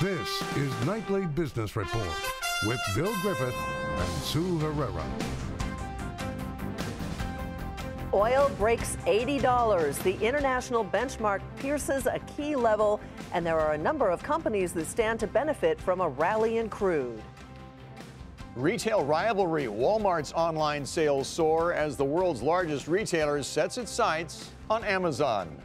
This is Nightly Business Report with Bill Griffith and Sue Herrera. Oil breaks $80. The international benchmark pierces a key level, and there are a number of companies that stand to benefit from a rally in crude. Retail rivalry. Walmart's online sales soar as the world's largest retailer sets its sights on Amazon.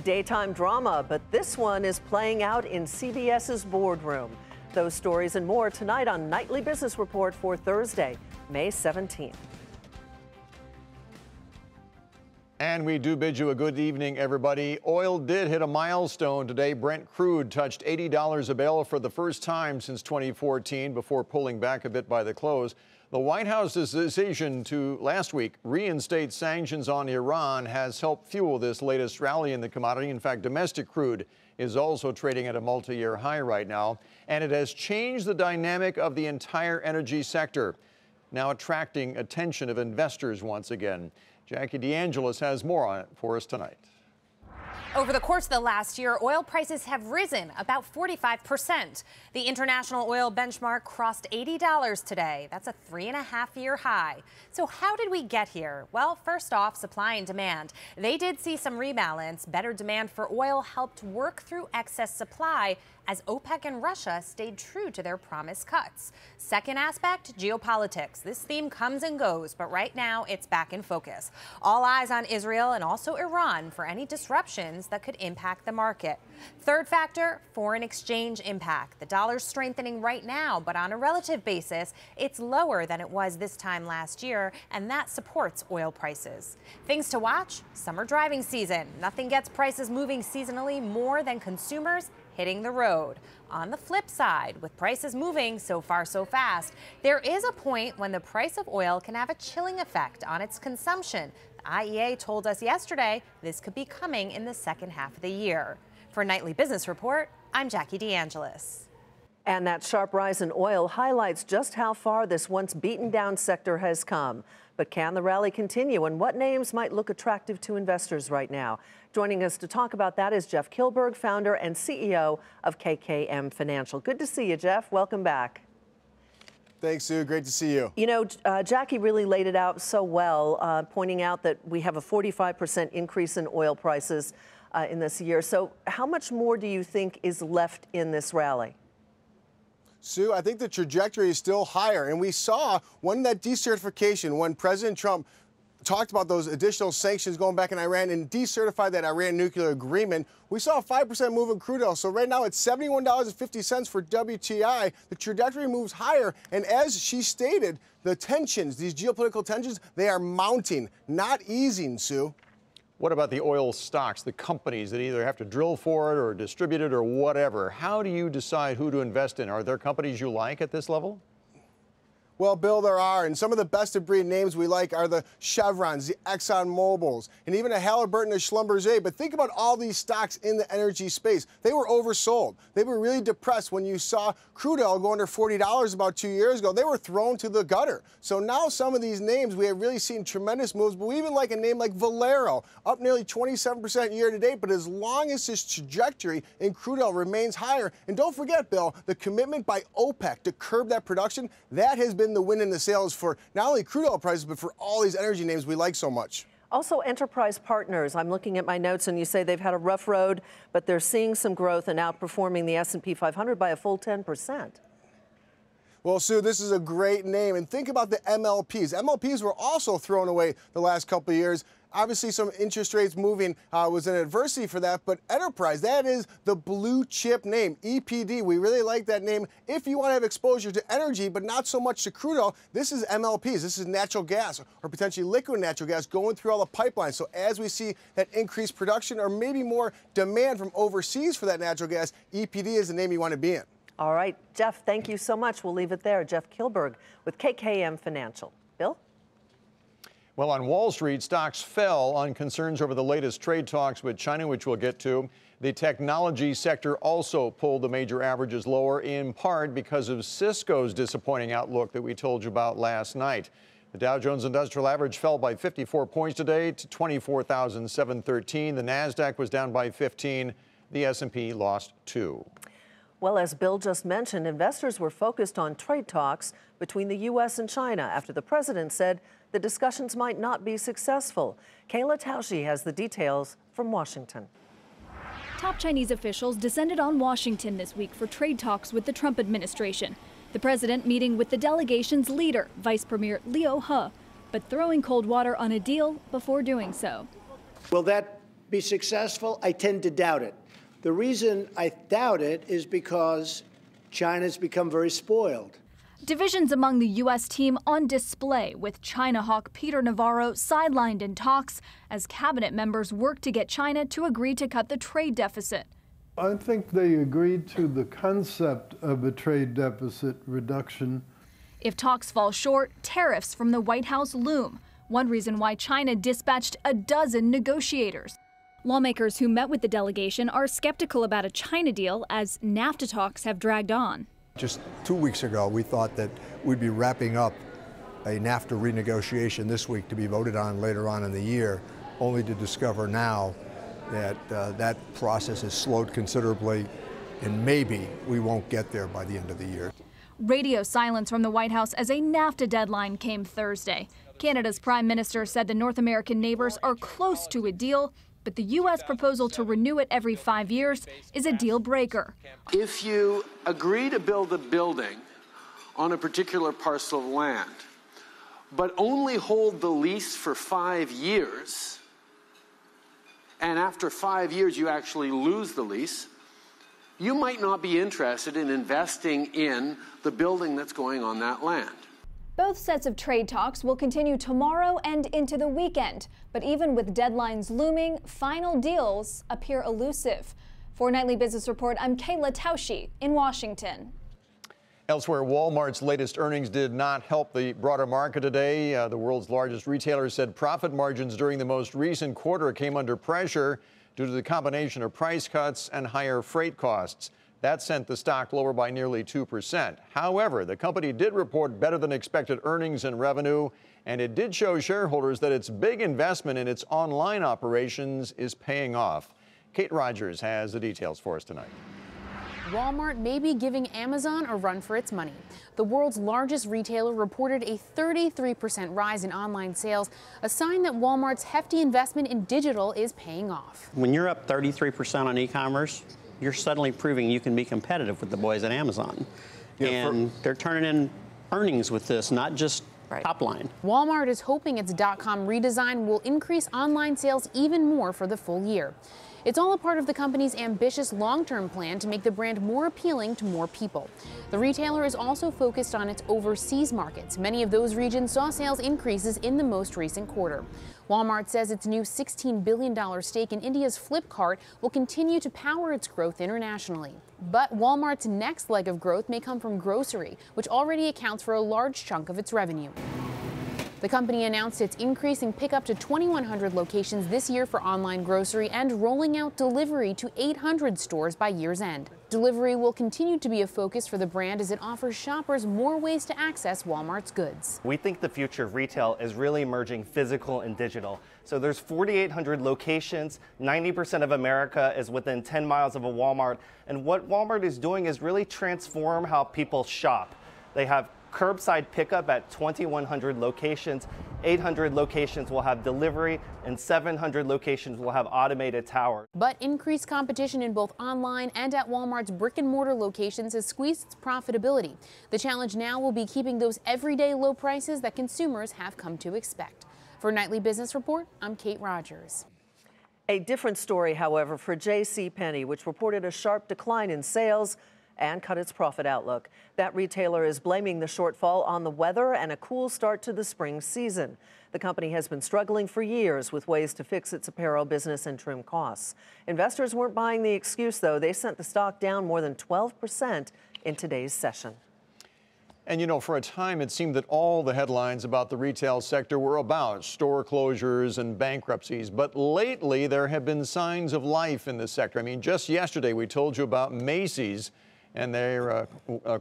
Daytime drama, but this one is playing out in CBS's boardroom. Those stories and more tonight on Nightly Business Report for Thursday, May 17th. And we do bid you a good evening, everybody. Oil did hit a milestone today. Brent crude touched $80 a barrel for the first time since 2014 before pulling back a bit by the close. The White House's decision to last week reinstate sanctions on Iran has helped fuel this latest rally in the commodity. In fact, domestic crude is also trading at a multi-year high right now, and it has changed the dynamic of the entire energy sector, now attracting attention of investors once again. Jackie DeAngelis has more on it for us tonight. Over the course of the last year, oil prices have risen about 45%. The international oil benchmark crossed $80 today. That's a 3.5-year high. So how did we get here? Well, first off, supply and demand. They did see some rebalance. Better demand for oil helped work through excess supply as OPEC and Russia stayed true to their promised cuts. Second aspect, geopolitics. This theme comes and goes, but right now it's back in focus. All eyes on Israel and also Iran for any disruptions that could impact the market. Third factor, foreign exchange impact. The dollar's strengthening right now, but on a relative basis, it's lower than it was this time last year, and that supports oil prices. Things to watch, summer driving season. Nothing gets prices moving seasonally more than consumers hitting the road. On the flip side, with prices moving so far so fast, there is a point when the price of oil can have a chilling effect on its consumption. The IEA told us yesterday this could be coming in the second half of the year. For Nightly Business Report, I'm Jackie DeAngelis. And that sharp rise in oil highlights just how far this once beaten down sector has come. But can the rally continue, and what names might look attractive to investors right now? Joining us to talk about that is Jeff Kilberg, founder and CEO of KKM Financial. Good to see you, Jeff. Welcome back. Thanks, Sue. Great to see you. You know, Jackie really laid it out so well, pointing out that we have a 45% increase in oil prices in this year. So how much more do you think is left in this rally? Sue, I think the trajectory is still higher. And we saw when that decertification, when President Trump talked about those additional sanctions going back in Iran and decertified that Iran nuclear agreement, we saw a 5% move in crude oil. So right now it's $71.50 for WTI. The trajectory moves higher. And as she stated, the tensions, these geopolitical tensions, they are mounting, not easing, Sue. What about the oil stocks, the companies that either have to drill for it or distribute it or whatever? How do you decide who to invest in? Are there companies you like at this level? Well, Bill, there are, and some of the best-of-breed names we like are the Chevrons, the Exxon Mobils, and even a Halliburton or Schlumberger. But think about all these stocks in the energy space. They were oversold. They were really depressed when you saw crude oil go under $40 about 2 years ago. They were thrown to the gutter. So now some of these names, we have really seen tremendous moves, but we even like a name like Valero, up nearly 27% year-to-date. But as long as this trajectory in crude oil remains higher, and don't forget, Bill, the commitment by OPEC to curb that production, that has been the win in the sales for not only crude oil prices, but for all these energy names we like so much. Also, Enterprise Partners. I'm looking at my notes, and you say they've had a rough road, but they're seeing some growth and outperforming the S&P 500 by a full 10%. Well, Sue, this is a great name. And think about the MLPs. MLPs were also thrown away the last couple of years. Obviously, some interest rates moving was an adversity for that, but Enterprise, that is the blue chip name, EPD. We really like that name. If you want to have exposure to energy, but not so much to crude oil, this is MLPs. This is natural gas or potentially liquid natural gas going through all the pipelines. So as we see that increased production or maybe more demand from overseas for that natural gas, EPD is the name you want to be in. All right, Jeff, thank you so much. We'll leave it there. Jeff Kilberg with KKM Financial. Bill? Well, on Wall Street, stocks fell on concerns over the latest trade talks with China, which we'll get to. The technology sector also pulled the major averages lower, in part because of Cisco's disappointing outlook that we told you about last night. The Dow Jones Industrial Average fell by 54 points today to 24,713. The Nasdaq was down by 15. The S&P lost 2. Well, as Bill just mentioned, investors were focused on trade talks between the U.S. and China after the president said the discussions might not be successful. Kayla Tausche has the details from Washington. Top Chinese officials descended on Washington this week for trade talks with the Trump administration. The president meeting with the delegation's leader, Vice Premier Liu He, but throwing cold water on a deal before doing so. Will that be successful? I tend to doubt it. The reason I doubt it is because China's become very spoiled. Divisions among the U.S. team on display, with China hawk Peter Navarro sidelined in talks as cabinet members work to get China to agree to cut the trade deficit. I think they agreed to the concept of a trade deficit reduction. If talks fall short, tariffs from the White House loom, one reason why China dispatched a dozen negotiators. Lawmakers who met with the delegation are skeptical about a China deal as NAFTA talks have dragged on. Just 2 weeks ago, we thought that we'd be wrapping up a NAFTA renegotiation this week to be voted on later on in the year, only to discover now that that process has slowed considerably, and maybe we won't get there by the end of the year. Radio silence from the White House as a NAFTA deadline came Thursday. Canada's Prime Minister said the North American neighbors are close to a deal, but the U.S. proposal to renew it every 5 years is a deal breaker. If you agree to build a building on a particular parcel of land, but only hold the lease for 5 years, and after 5 years you actually lose the lease, you might not be interested in investing in the building that's going on that land. Both sets of trade talks will continue tomorrow and into the weekend. But even with deadlines looming, final deals appear elusive. For Nightly Business Report, I'm Kayla Tausche in Washington. Elsewhere, Walmart's latest earnings did not help the broader market today. The world's largest retailer said profit margins during the most recent quarter came under pressure due to the combination of price cuts and higher freight costs. That sent the stock lower by nearly 2%. However, the company did report better than expected earnings and revenue, and it did show shareholders that its big investment in its online operations is paying off. Kate Rogers has the details for us tonight. Walmart may be giving Amazon a run for its money. The world's largest retailer reported a 33% rise in online sales, a sign that Walmart's hefty investment in digital is paying off. When you're up 33% on e-commerce, you're suddenly proving you can be competitive with the boys at Amazon. And they're turning in earnings with this, not just top line. Walmart is hoping its .com redesign will increase online sales even more for the full year. It's all a part of the company's ambitious long-term plan to make the brand more appealing to more people. The retailer is also focused on its overseas markets. Many of those regions saw sales increases in the most recent quarter. Walmart says its new $16 billion stake in India's Flipkart will continue to power its growth internationally. But Walmart's next leg of growth may come from grocery, which already accounts for a large chunk of its revenue. The company announced it's increasing pickup to 2,100 locations this year for online grocery and rolling out delivery to 800 stores by year's end. Delivery will continue to be a focus for the brand as it offers shoppers more ways to access Walmart's goods. We think the future of retail is really merging physical and digital. So there's 4,800 locations, 90% of America is within 10 miles of a Walmart. And what Walmart is doing is really transform how people shop. They have curbside pickup at 2,100 locations, 800 locations will have delivery, and 700 locations will have automated towers. But increased competition in both online and at Walmart's brick and mortar locations has squeezed its profitability. The challenge now will be keeping those everyday low prices that consumers have come to expect. For Nightly Business Report, I'm Kate Rogers. A different story, however, for JCPenney, which reported a sharp decline in sales and cut its profit outlook. That retailer is blaming the shortfall on the weather and a cool start to the spring season. The company has been struggling for years with ways to fix its apparel business and trim costs. Investors weren't buying the excuse, though. They sent the stock down more than 12% in today's session. And you know, for a time, it seemed that all the headlines about the retail sector were about store closures and bankruptcies. But lately, there have been signs of life in the sector. I mean, just yesterday, we told you about Macy's and their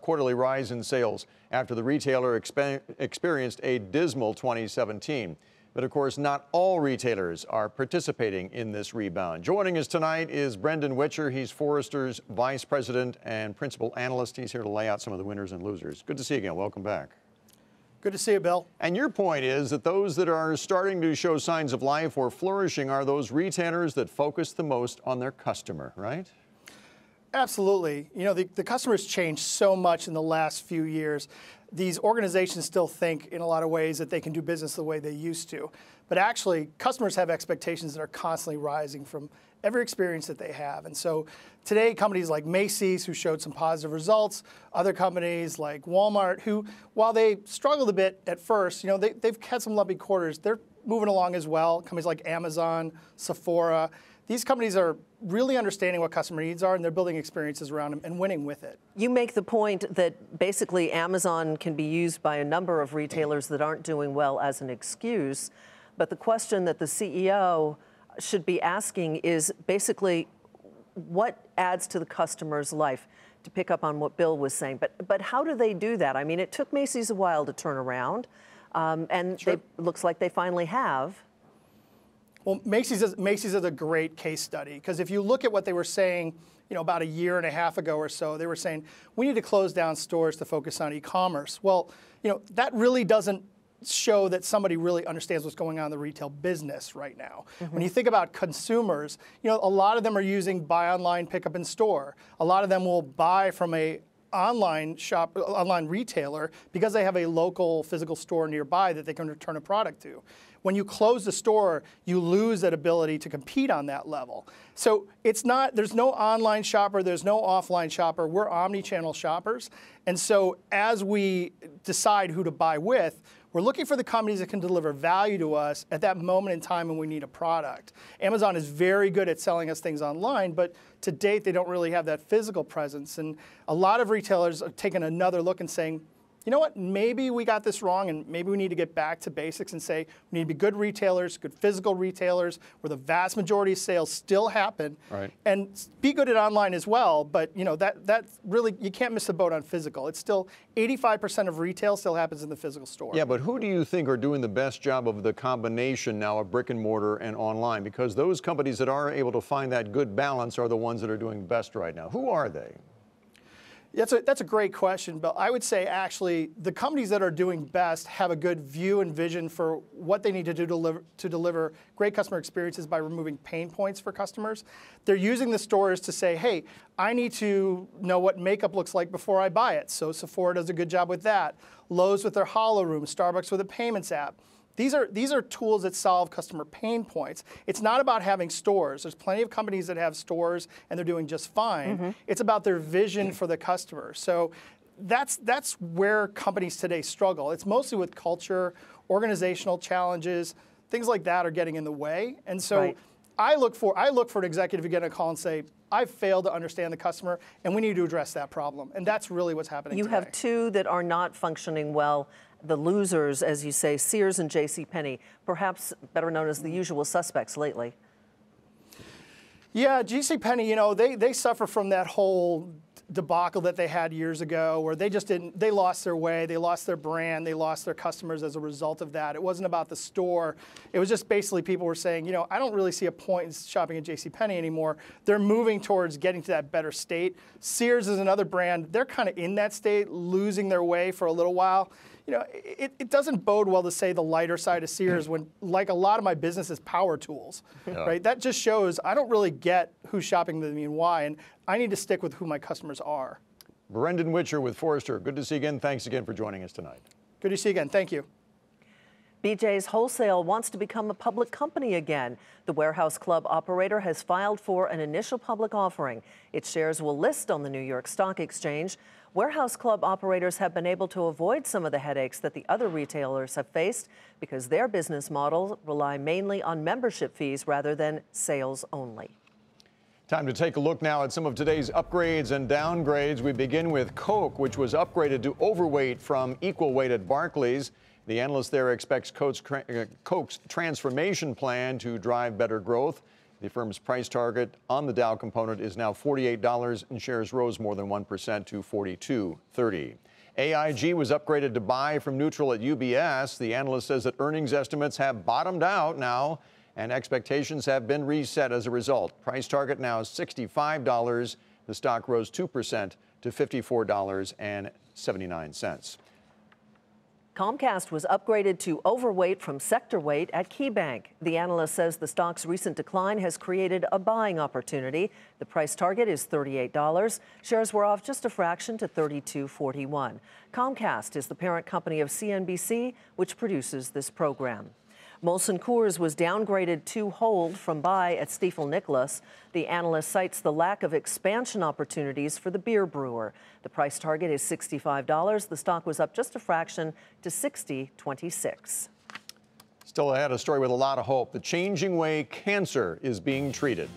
quarterly rise in sales after the retailer experienced a dismal 2017. But of course, not all retailers are participating in this rebound. Joining us tonight is Brendan Witcher. He's Forrester's Vice President and Principal Analyst. He's here to lay out some of the winners and losers. Good to see you again. Welcome back. Good to see you, Bill. And your point is that those that are starting to show signs of life or flourishing are those retailers that focus the most on their customer, right? Absolutely. You know, the customer's changed so much in the last few years. These organizations still think in a lot of ways that they can do business the way they used to. But actually, customers have expectations that are constantly rising from every experience that they have. And so today, companies like Macy's, who showed some positive results, other companies like Walmart, who, while they struggled a bit at first, you know, they've had some lumpy quarters. They're moving along as well. Companies like Amazon, Sephora. These companies are really understanding what customer needs are, and they're building experiences around them and winning with it. You make the point that basically Amazon can be used by a number of retailers that aren't doing well as an excuse. But the question that the CEO should be asking is basically what adds to the customer's life, to pick up on what Bill was saying. But how do they do that? I mean, it took Macy's a while to turn around, and Sure. it looks like they finally have. Well, Macy's is a great case study, because if you look at what they were saying, you know, about a year and a half ago or so, they were saying we need to close down stores to focus on e-commerce. Well, you know, that really doesn't show that somebody really understands what's going on in the retail business right now. When you think about consumers, you know, a lot of them are using buy online, pick up in store. A lot of them will buy from a online retailer because they have a local physical store nearby that they can return a product to. When you close the store, you lose that ability to compete on that level. So it's not, there's no online shopper, there's no offline shopper. We're omni-channel shoppers. And so as we decide who to buy with, we're looking for the companies that can deliver value to us at that moment in time when we need a product. Amazon is very good at selling us things online, but to date, they don't really have that physical presence. And a lot of retailers are taking another look and saying, you know what, maybe we got this wrong, and maybe we need to get back to basics and say we need to be good retailers, good physical retailers, where the vast majority of sales still happen, right, and be good at online as well. But you know, that really, you can't miss the boat on physical. It's still 85% of retail still happens in the physical store. Yeah, but who do you think are doing the best job of the combination now of brick and mortar and online? Because those companies that are able to find that good balance are the ones that are doing best right now. Who are they? That's a great question, Bill. I would say actually the companies that are doing best have a good view and vision for what they need to do to deliver great customer experiences by removing pain points for customers. They're using the stores to say, hey, I need to know what makeup looks like before I buy it. So Sephora does a good job with that. Lowe's with their Hollow Room, Starbucks with a payments app. These are tools that solve customer pain points. It's not about having stores. There's plenty of companies that have stores and they're doing just fine. It's about their vision for the customer. So that's where companies today struggle. It's mostly with culture, organizational challenges, things like that are getting in the way. And so I look for an executive to get a call and say, I've failed to understand the customer, and we need to address that problem. And that's really what's happening today. You have two that are not functioning well. The losers, as you say, Sears and JCPenney, perhaps better known as the usual suspects lately. Yeah, JCPenney, you know, they suffer from that whole debacle that they had years ago where they lost their way, they lost their brand, they lost their customers as a result of that. It wasn't about the store. It was just basically people were saying, you know, I don't really see a point in shopping at JCPenney anymore. They're moving towards getting to that better state. Sears is another brand. They're kind of in that state, losing their way for a little while. You know, it doesn't bode well to say the lighter side of Sears when, like a lot of my business is power tools, right? That just shows I don't really get who's shopping with me and why, and I need to stick with who my customers are. Brendan Witcher with Forrester. Good to see you again. Thanks again for joining us tonight. Good to see you again. Thank you. BJ's Wholesale wants to become a public company again. The Warehouse Club operator has filed for an initial public offering. Its shares will list on the New York Stock Exchange. Warehouse Club operators have been able to avoid some of the headaches that the other retailers have faced because their business models rely mainly on membership fees rather than sales only. Time to take a look now at some of today's upgrades and downgrades. We begin with Coke, which was upgraded to overweight from equal weight at Barclays. The analyst there expects Coke's transformation plan to drive better growth. The firm's price target on the Dow component is now $48, and shares rose more than 1% to $42.30. AIG was upgraded to buy from neutral at UBS. The analyst says that earnings estimates have bottomed out now, and expectations have been reset as a result. Price target now is $65. The stock rose 2% to $54.79. Comcast was upgraded to overweight from sector weight at KeyBank. The analyst says the stock's recent decline has created a buying opportunity. The price target is $38. Shares were off just a fraction to $32.41. Comcast is the parent company of CNBC, which produces this program. Molson Coors was downgraded to hold from buy at Stifel Nicolaus. The analyst cites the lack of expansion opportunities for the beer brewer. The price target is $65. The stock was up just a fraction to $60.26. Still ahead, a story with a lot of hope. The changing way cancer is being treated.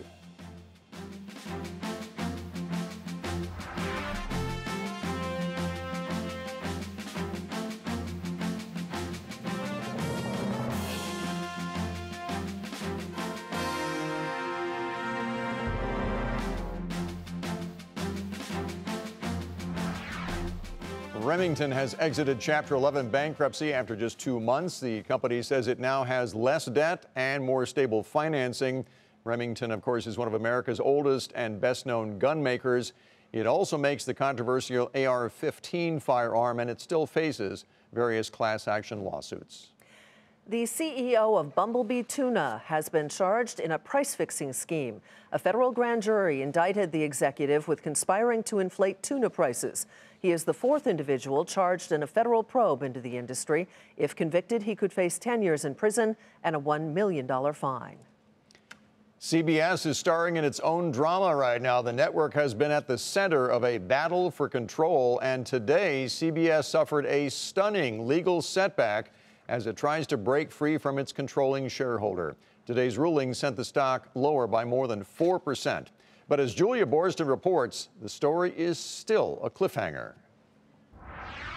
Remington has exited Chapter 11 bankruptcy after just 2 months. The company says it now has less debt and more stable financing. Remington, of course, is one of America's oldest and best-known gun makers. It also makes the controversial AR-15 firearm, and it still faces various class action lawsuits. The CEO of Bumblebee Tuna has been charged in a price-fixing scheme. A federal grand jury indicted the executive with conspiring to inflate tuna prices. He is the fourth individual charged in a federal probe into the industry. If convicted, he could face 10 years in prison and a $1 million fine. CBS is starring in its own drama right now. The network has been at the center of a battle for control, and today CBS suffered a stunning legal setback as it tries to break free from its controlling shareholder. Today's ruling sent the stock lower by more than 4%. But as Julia Borston reports, the story is still a cliffhanger.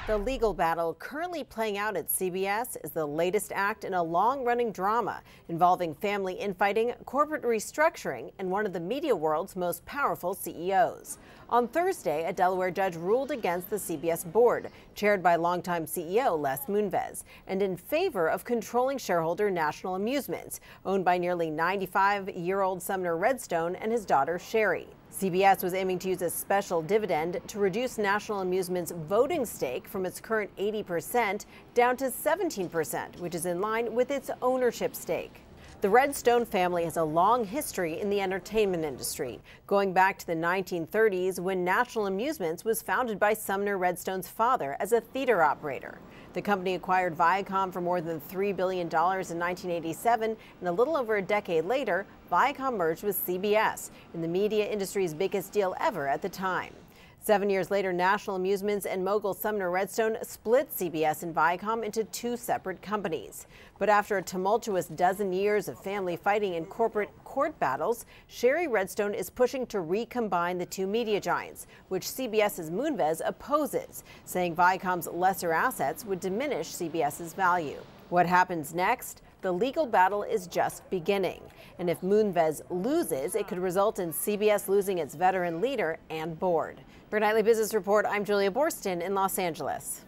The legal battle currently playing out at CBS is the latest act in a long-running drama involving family infighting, corporate restructuring, and one of the media world's most powerful CEOs. On Thursday, a Delaware judge ruled against the CBS board, chaired by longtime CEO Les Moonves, and in favor of controlling shareholder National Amusements, owned by nearly 95-year-old Sumner Redstone and his daughter Sherry. CBS was aiming to use a special dividend to reduce National Amusements' voting stake from its current 80% down to 17%, which is in line with its ownership stake. The Redstone family has a long history in the entertainment industry, going back to the 1930s when National Amusements was founded by Sumner Redstone's father as a theater operator. The company acquired Viacom for more than $3 billion in 1987, and a little over a decade later, Viacom merged with CBS in the media industry's biggest deal ever at the time. 7 years later, National Amusements and mogul Sumner Redstone split CBS and Viacom into two separate companies. But after a tumultuous dozen years of family fighting and corporate court battles, Sherry Redstone is pushing to recombine the two media giants, which CBS's Moonves opposes, saying Viacom's lesser assets would diminish CBS's value. What happens next? The legal battle is just beginning. And if Moonves loses, it could result in CBS losing its veteran leader and board. For Nightly Business Report, I'm Julia Borston in Los Angeles.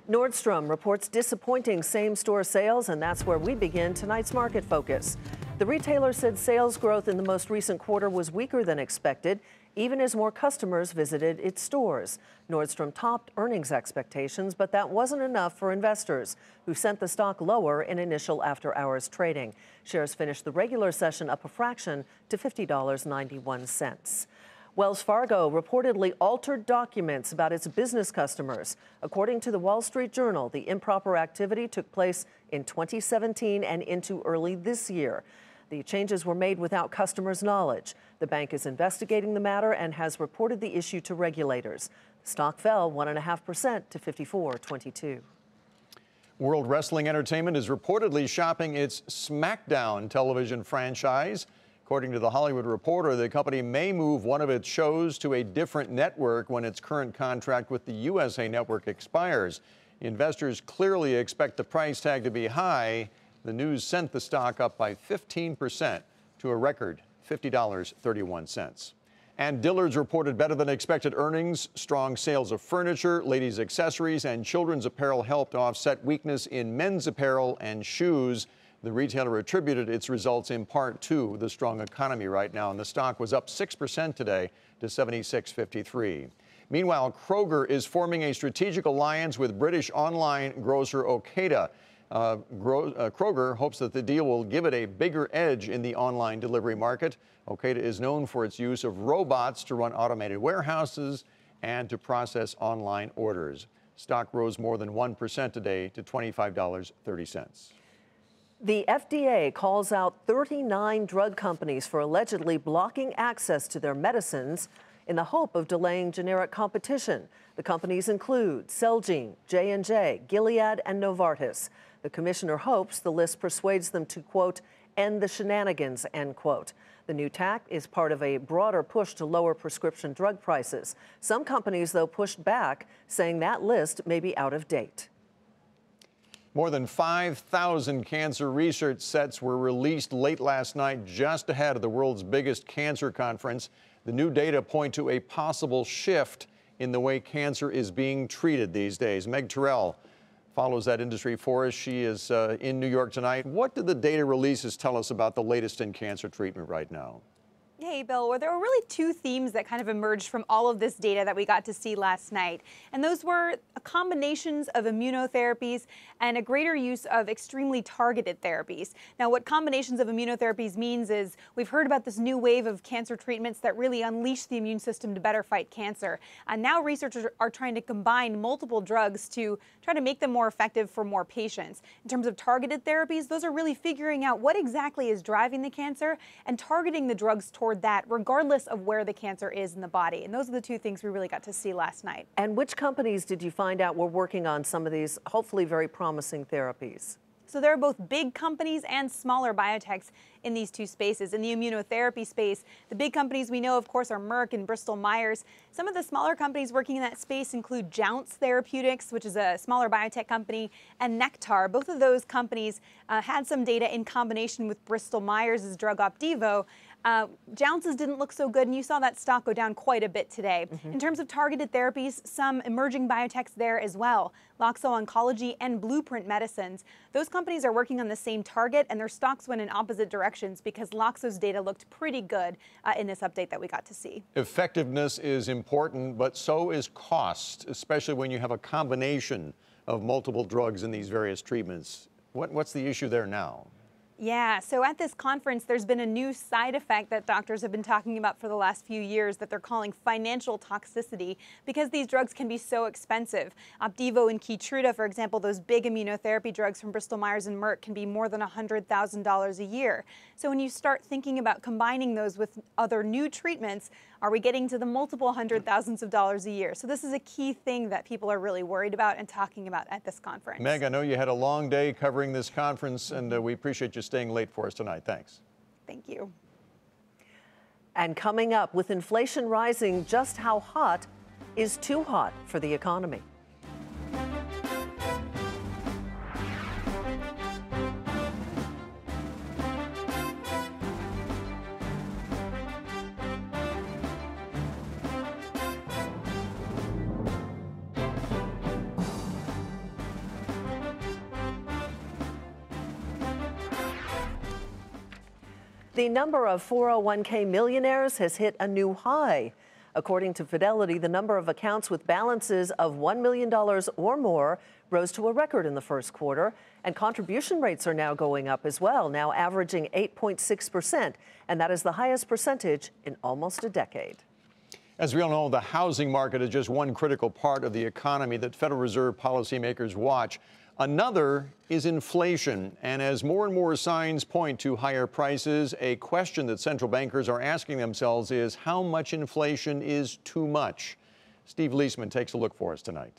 Nordstrom reports disappointing same-store sales, and that's where we begin tonight's market focus. The retailer said sales growth in the most recent quarter was weaker than expected, even as more customers visited its stores. Nordstrom topped earnings expectations, but that wasn't enough for investors, who sent the stock lower in initial after-hours trading. Shares finished the regular session up a fraction to $50.91. Wells Fargo reportedly altered documents about its business customers. According to the Wall Street Journal, the improper activity took place in 2017 and into early this year. The changes were made without customers' knowledge. The bank is investigating the matter and has reported the issue to regulators. The stock fell 1.5% to $54.22. World Wrestling Entertainment is reportedly shopping its SmackDown television franchise. According to The Hollywood Reporter, the company may move one of its shows to a different network when its current contract with the USA Network expires. Investors clearly expect the price tag to be high. The news sent the stock up by 15% to a record $50.31. And Dillard's reported better than expected earnings. Strong sales of furniture, ladies' accessories, and children's apparel helped offset weakness in men's apparel and shoes. The retailer attributed its results in part to the strong economy right now, and the stock was up 6% today to $76.53. Meanwhile, Kroger is forming a strategic alliance with British online grocer Okeda. Kroger hopes that the deal will give it a bigger edge in the online delivery market. Okeda is known for its use of robots to run automated warehouses and to process online orders. Stock rose more than 1% today to $25.30. The FDA calls out 39 drug companies for allegedly blocking access to their medicines in the hope of delaying generic competition. The companies include Celgene, J&J, Gilead, and Novartis. The commissioner hopes the list persuades them to, quote, end the shenanigans, end quote. The new tack is part of a broader push to lower prescription drug prices. Some companies, though, pushed back, saying that list may be out of date. More than 5,000 cancer research sets were released late last night, just ahead of the world's biggest cancer conference. The new data point to a possible shift in the way cancer is being treated these days. Meg Terrell follows that industry for us. She is in New York tonight. What do the data releases tell us about the latest in cancer treatment right now? Hey, Bill, well, there were really two themes that kind of emerged from all of this data that we got to see last night. And those were combinations of immunotherapies and a greater use of extremely targeted therapies. Now, what combinations of immunotherapies means is we've heard about this new wave of cancer treatments that really unleash the immune system to better fight cancer. And now researchers are trying to combine multiple drugs to try to make them more effective for more patients. In terms of targeted therapies, those are really figuring out what exactly is driving the cancer and targeting the drugs toward that, regardless of where the cancer is in the body. And those are the two things we really got to see last night. And which companies did you find out were working on some of these hopefully very promising therapies? So there are both big companies and smaller biotechs in these two spaces. In the immunotherapy space, the big companies we know, of course, are Merck and Bristol Myers. Some of the smaller companies working in that space include Jounce Therapeutics, which is a smaller biotech company, and Nektar. Both of those companies had some data in combination with Bristol Myers' drug Opdivo. Jounce's didn't look so good, and you saw that stock go down quite a bit today. In terms of targeted therapies, some emerging biotechs there as well. Loxo Oncology and Blueprint Medicines. Those companies are working on the same target, and their stocks went in opposite directions because Loxo's data looked pretty good in this update that we got to see. Effectiveness is important, but so is cost, especially when you have a combination of multiple drugs in these various treatments. What's the issue there now? Yeah, so at this conference, there's been a new side effect that doctors have been talking about for the last few years that they're calling financial toxicity because these drugs can be so expensive. Opdivo and Keytruda, for example, those big immunotherapy drugs from Bristol Myers and Merck can be more than $100,000 a year. So when you start thinking about combining those with other new treatments, are we getting to the multiple hundred thousands of dollars a year? So this is a key thing that people are really worried about and talking about at this conference. Meg, I know you had a long day covering this conference, and we appreciate you staying late for us tonight. Thanks. Thank you. And coming up, with inflation rising, just how hot is too hot for the economy? The number of 401k millionaires has hit a new high. According to Fidelity, the number of accounts with balances of $1 million or more rose to a record in the first quarter, and contribution rates are now going up as well, now averaging 8.6%, and that is the highest percentage in almost a decade. As we all know, the housing market is just one critical part of the economy that Federal Reserve policymakers watch. Another is inflation, and as more and more signs point to higher prices, a question that central bankers are asking themselves is how much inflation is too much? Steve Leisman takes a look for us tonight.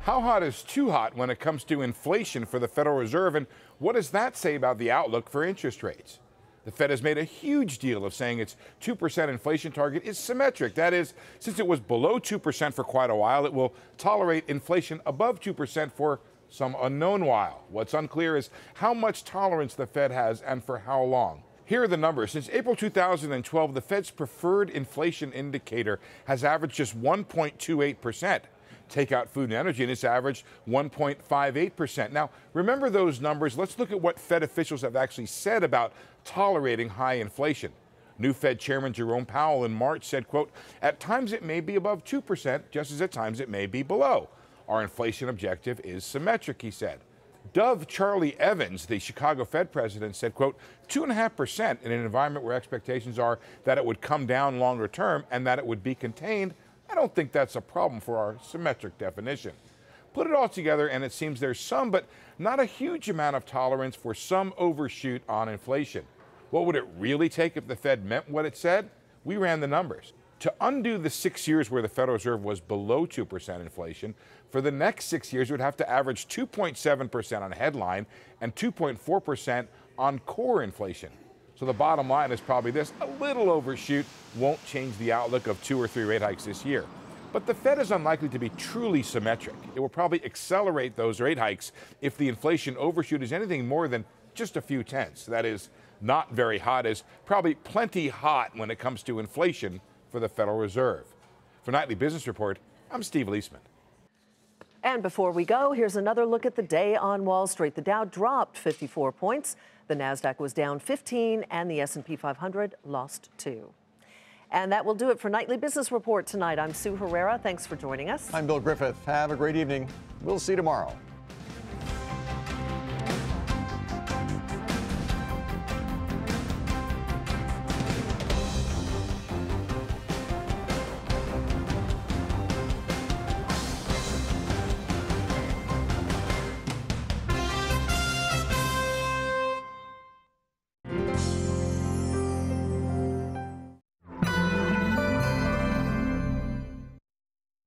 How hot is too hot when it comes to inflation for the Federal Reserve, and what does that say about the outlook for interest rates? The Fed has made a huge deal of saying its 2% inflation target is symmetric. That is, since it was below 2% for quite a while, it will tolerate inflation above 2% for some unknown while. What's unclear is how much tolerance the Fed has and for how long. Here are the numbers. Since April 2012, the Fed's preferred inflation indicator has averaged just 1.28%. Take out food and energy, and it's averaged 1.58%. Now, remember those numbers. Let's look at what Fed officials have actually said about tolerating high inflation. New Fed Chairman Jerome Powell in March said, quote, "At times it may be above 2%, just as at times it may be below. Our inflation objective is symmetric," he said. Dove Charlie Evans, the Chicago Fed president, said, quote, 2.5% in an environment where expectations are that it would come down longer term and that it would be contained. I don't think that's a problem for our symmetric definition. Put it all together and it seems there's some, but not a huge amount of tolerance for some overshoot on inflation. What would it really take if the Fed meant what it said? We ran the numbers. To undo the 6 years where the Federal Reserve was below 2% inflation, for the next 6 years, it would have to average 2.7% on headline and 2.4% on core inflation. So the bottom line is probably this: a little overshoot won't change the outlook of 2 or 3 rate hikes this year. But the Fed is unlikely to be truly symmetric. It will probably accelerate those rate hikes if the inflation overshoot is anything more than just a few tenths. That is, not very hot is probably plenty hot when it comes to inflation for the Federal Reserve. For Nightly Business Report, I'm Steve Leisman. And before we go, here's another look at the day on Wall Street. The Dow dropped 54 points. The Nasdaq was down 15, and the S&P 500 lost 2. And that will do it for Nightly Business Report tonight. I'm Sue Herrera. Thanks for joining us. I'm Bill Griffith. Have a great evening. We'll see you tomorrow.